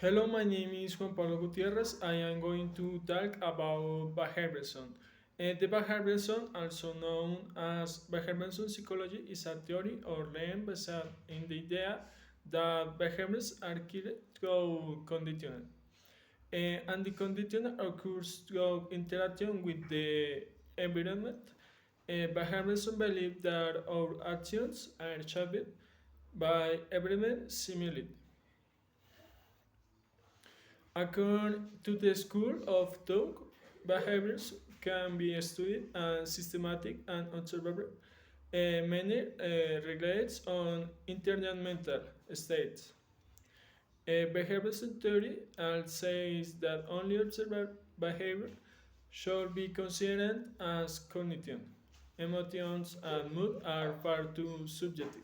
Hello, my name is Juan Pablo Gutierrez. I am going to talk about behaviorism. The behaviorism, also known as behaviorism psychology, is a theory or learn based in the idea that behaviors are created through conditioning. And the conditioning occurs through interaction with the environment. Behaviorism believes that our actions are shaped by environment stimuli. According to the school of thought, behaviors can be studied and systematic and observable. Many relates on internal mental states. Behaviorism theory says that only observed behavior should be considered as cognition. Emotions and mood are far too subjective.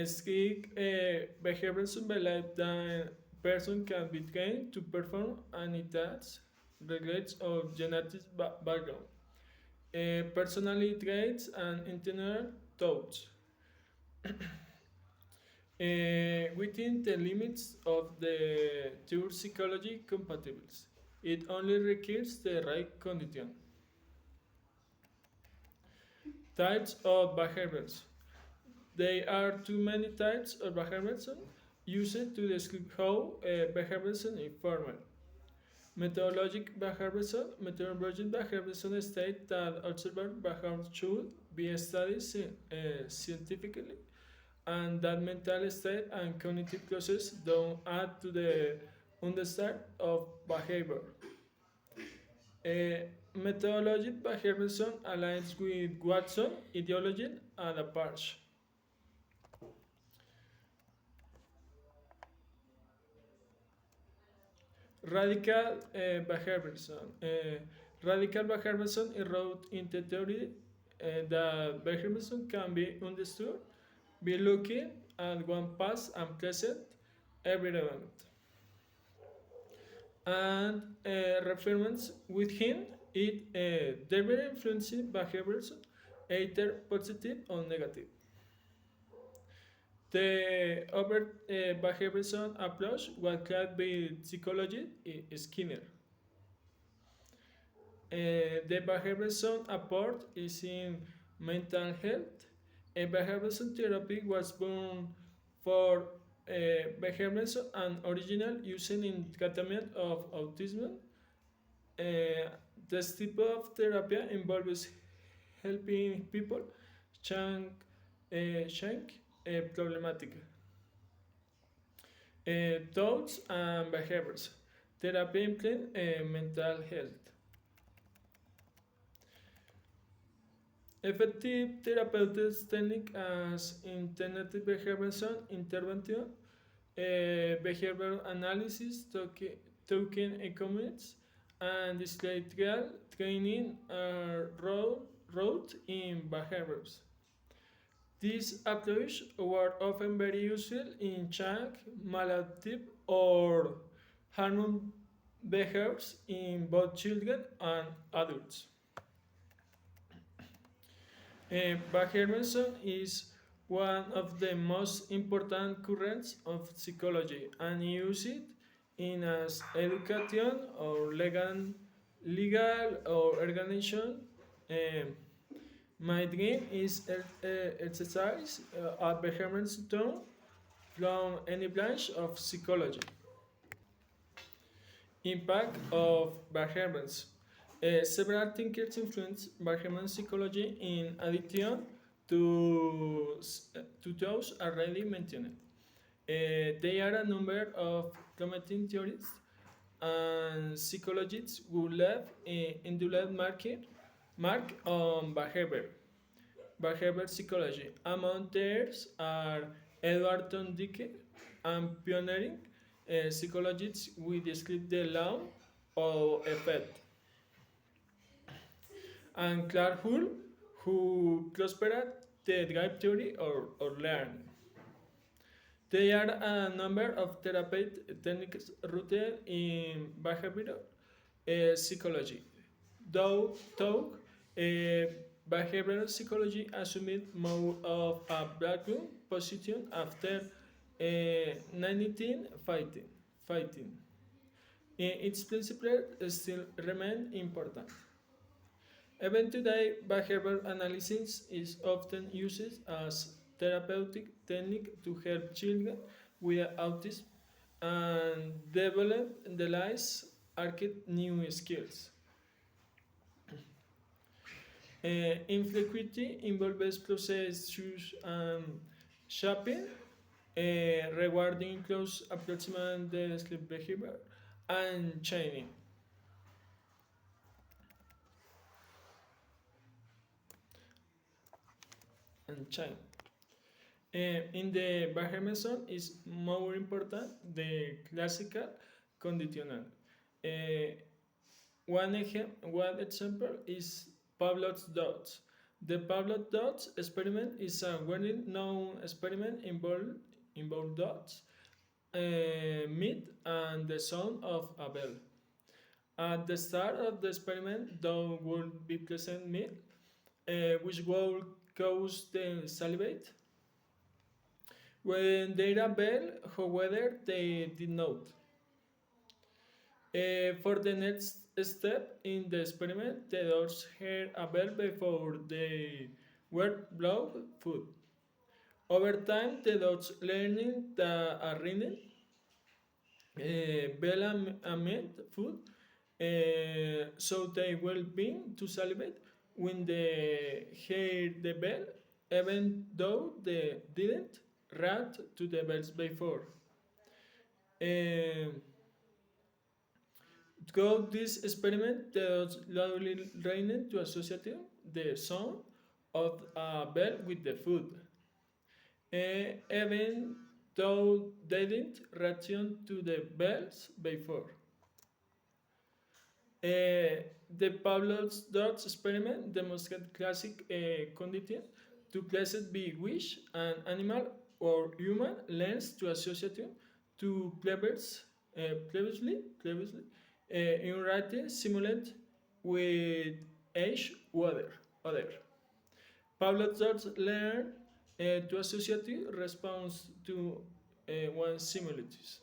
Skilled behaviorism believes that person can be trained to perform any task regardless of genetic background, personality traits, and internal thoughts. Within the limits of the two psychology compatibles. It only requires the right condition. Types of behaviors. There are too many types of behaviorism used to describe how behaviorism is formed. Methodologic behaviorism states that observed behavior should be studied scientifically and that mental state and cognitive process don't add to the understanding of behavior. Methodologic behaviorism aligns with Watson ideology and approach. Radical behaviorism. Radical behaviorism is wrote in the theory that behaviorism can be understood by looking at one past and present environment and reference within it they will influence behaviors either positive or negative. The over behaviorism approach was called by psychologist Skinner. The behaviorism approach is in mental health. A behaviorism therapy was born for behaviorism and original using in treatment of autism. Uh, this type of therapy involves helping people change problematic thoughts and behaviors. Therapy implies mental health. Effective therapeutic technique as integrative behavioral intervention, behavioral analysis, token economics, and discrete training are route in behaviors. These approaches were often very useful in change maladaptive or harmful behaviors in both children and adults. Behaviorism is one of the most important currents of psychology and use it in as education or legal or organization. Um, my dream is exercise a behaviorism tone from any branch of psychology. Impact of behaviors. Several thinkers influence behavioral psychology in addition to, to those already mentioned. There are a number of prominent theorists and psychologists who left indulgent mark on behavior psychology. Among theirs are Edward Thorndike and pioneering psychologists who describe the law of effect, and Clark Hull, who prospered the drive theory or learn. There are a number of therapeutic techniques rooted in behavioral psychology. Though behavioral psychology assumed more of a background position after 19 fighting. Its principles still remain important. Even today, behavioral analysis is often used as therapeutic technique to help children with autism and develop the lives architect new skills. Inflequity involves process choose and shopping, rewarding close approximate the sleep behavior, and chaining and chain. In the Bahemeson is more important the classical conditional. Uh, one example is Pavlov's dots. The Pavlov dots experiment is a well-known experiment involved dots, meat, and the sound of a bell. At the start of the experiment, there would be present meat, which will cause the salivate. When they are bell, however, they did not. For the next step in the experiment, the dogs heard a bell before they were blown food. Over time, the dogs learning that a ringing bell meant food, so they will begin to salivate when they hear the bell, even though they didn't react to the bells before. Uh, Through this experiment, the loudly learned to associate the sound of a bell with the food, even though they didn't reaction to the bells before. The Pavlov's dogs experiment demonstrates classic condition to classes be which an animal or human learns to associate to previously in writing simulate with age other. Pavlov's dogs learn to associate response to one similarities.